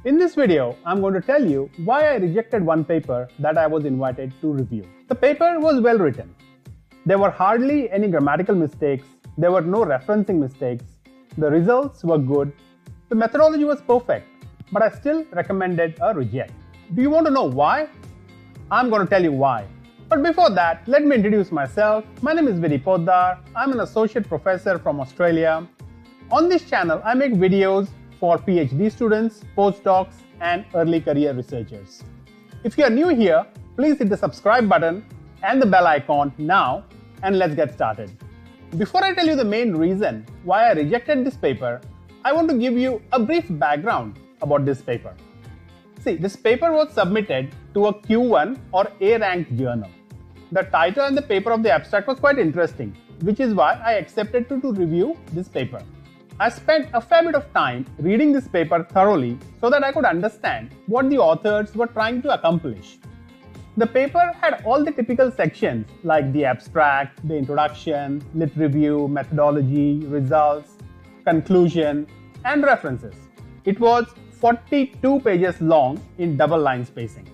In this video, I'm going to tell you why I rejected one paper that I was invited to review. The paper was well written. There were hardly any grammatical mistakes, there were no referencing mistakes, the results were good, the methodology was perfect, but I still recommended a reject. Do you want to know why? I'm going to tell you why. But before that, let me introduce myself. My name is Poddar. I'm an associate professor from Australia. On this channel, I make videos for PhD students, postdocs, and early career researchers. If you are new here, please hit the subscribe button and the bell icon now, and let's get started. Before I tell you the main reason why I rejected this paper, I want to give you a brief background about this paper. See, this paper was submitted to a Q1 or A-ranked journal. The title and the paper of the abstract was quite interesting, which is why I accepted to review this paper. I spent a fair bit of time reading this paper thoroughly so that I could understand what the authors were trying to accomplish. The paper had all the typical sections like the abstract, the introduction, lit review, methodology, results, conclusion, and references. It was 42 pages long in double line spacing.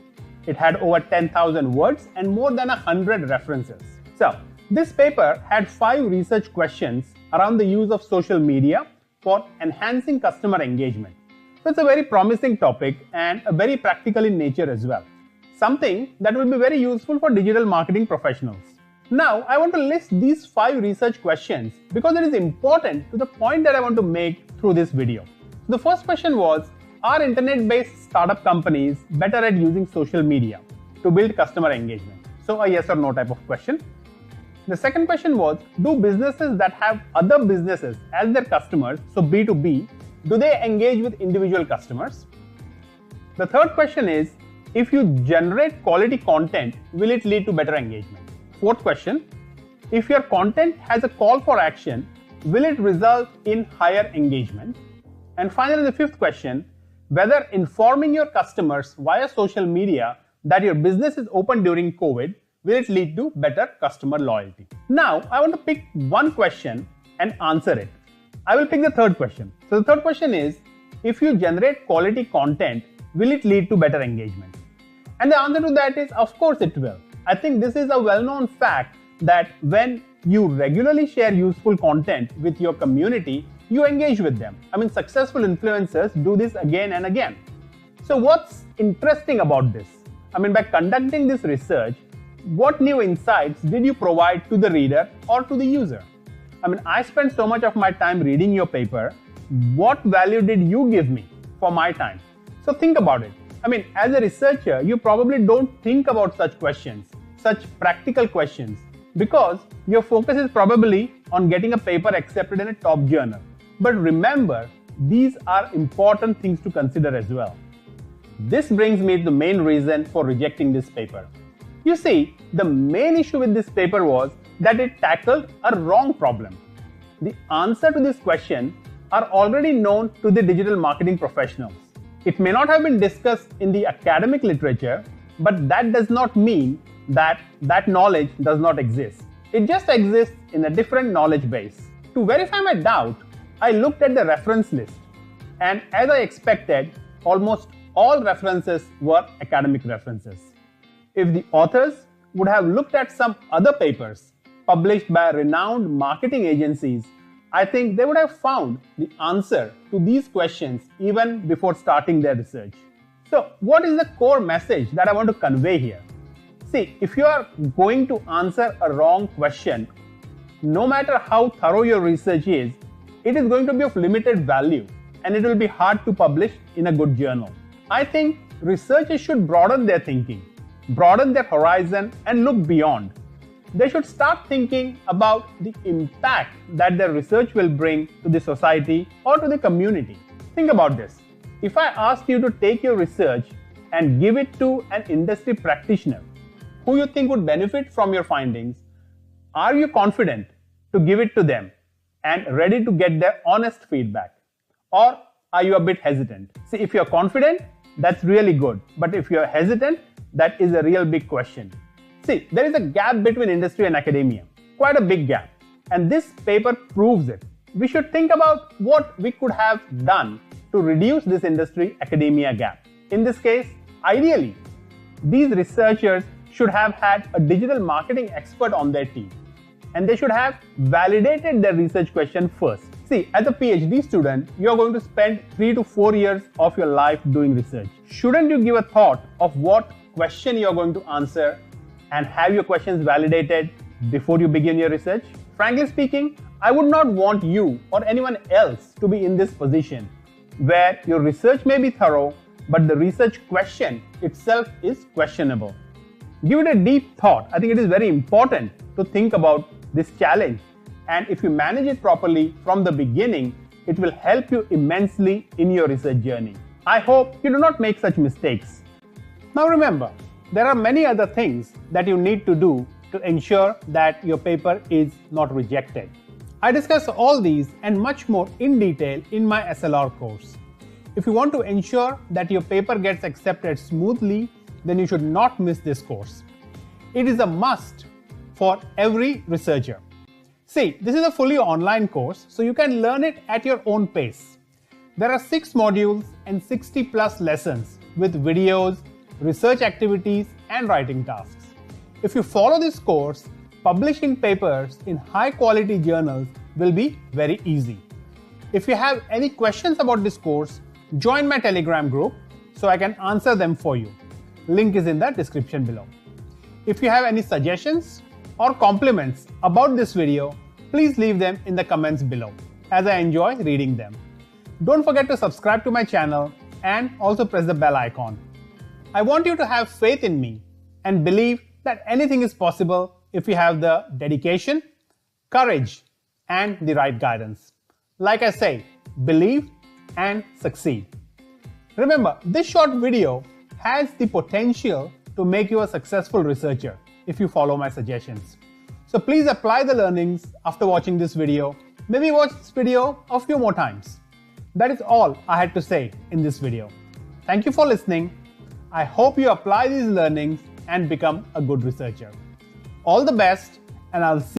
It had over 10,000 words and more than 100 references. So, this paper had 5 research questions around the use of social media for enhancing customer engagement. So it's a very promising topic and a very practical in nature as well. Something that will be very useful for digital marketing professionals. Now, I want to list these 5 research questions because it is important to the point that I want to make through this video. The first question was, are internet-based startup companies better at using social media to build customer engagement? So a yes or no type of question. The second question was, do businesses that have other businesses as their customers, so B2B, do they engage with individual customers? The third question is, if you generate quality content, will it lead to better engagement? Fourth question, if your content has a call for action, will it result in higher engagement? And finally, the fifth question, whether informing your customers via social media that your business is open during COVID, will it lead to better customer loyalty? Now, I want to pick one question and answer it. I will pick the third question. So the third question is, if you generate quality content, will it lead to better engagement? And the answer to that is, of course it will. I think this is a well-known fact that when you regularly share useful content with your community, you engage with them. I mean, successful influencers do this again and again. So what's interesting about this? I mean, by conducting this research, what new insights did you provide to the reader or to the user? I mean, I spent so much of my time reading your paper. What value did you give me for my time? So think about it. I mean, as a researcher, you probably don't think about such questions, such practical questions, because your focus is probably on getting a paper accepted in a top journal. But remember, these are important things to consider as well. This brings me to the main reason for rejecting this paper. You see, the main issue with this paper was that it tackled a wrong problem. The answer to this question are already known to the digital marketing professionals. It may not have been discussed in the academic literature, but that does not mean that that knowledge does not exist. It just exists in a different knowledge base. To verify my doubt, I looked at the reference list, and as I expected, almost all references were academic references. If the authors would have looked at some other papers published by renowned marketing agencies, I think they would have found the answer to these questions even before starting their research. So, what is the core message that I want to convey here? See, if you are going to answer a wrong question, no matter how thorough your research is, it is going to be of limited value and it will be hard to publish in a good journal. I think researchers should broaden their thinking, broaden their horizon and look beyond. They should start thinking about the impact that their research will bring to the society or to the community. Think about this. If I asked you to take your research and give it to an industry practitioner who you think would benefit from your findings, are you confident to give it to them and ready to get their honest feedback? Or are you a bit hesitant? See, if you're confident, that's really good. But if you're hesitant, that is a real big question. See, there is a gap between industry and academia, quite a big gap. And this paper proves it. We should think about what we could have done to reduce this industry-academia gap. In this case, ideally, these researchers should have had a digital marketing expert on their team, and they should have validated their research question first. See, as a PhD student, you are going to spend 3 to 4 years of your life doing research. Shouldn't you give a thought of what question you are going to answer and have your questions validated before you begin your research? Frankly speaking, I would not want you or anyone else to be in this position where your research may be thorough, but the research question itself is questionable. Give it a deep thought. I think it is very important to think about this challenge, and if you manage it properly from the beginning, it will help you immensely in your research journey. I hope you do not make such mistakes. Now remember, there are many other things that you need to do to ensure that your paper is not rejected. I discuss all these and much more in detail in my SLR course. If you want to ensure that your paper gets accepted smoothly, then you should not miss this course. It is a must for every researcher. See, this is a fully online course, so you can learn it at your own pace. There are 6 modules and 60 plus lessons with videos, research activities, and writing tasks. If you follow this course, publishing papers in high quality journals will be very easy. If you have any questions about this course, join my Telegram group so I can answer them for you. Link is in the description below. If you have any suggestions or compliments about this video, please leave them in the comments below, as I enjoy reading them. Don't forget to subscribe to my channel and also press the bell icon. I want you to have faith in me and believe that anything is possible if you have the dedication, courage, and the right guidance. Like I say, believe and succeed. Remember, this short video has the potential to make you a successful researcher if you follow my suggestions. So please apply the learnings after watching this video. Maybe watch this video a few more times. That is all I had to say in this video. Thank you for listening. I hope you apply these learnings and become a good researcher. All the best, and I'll see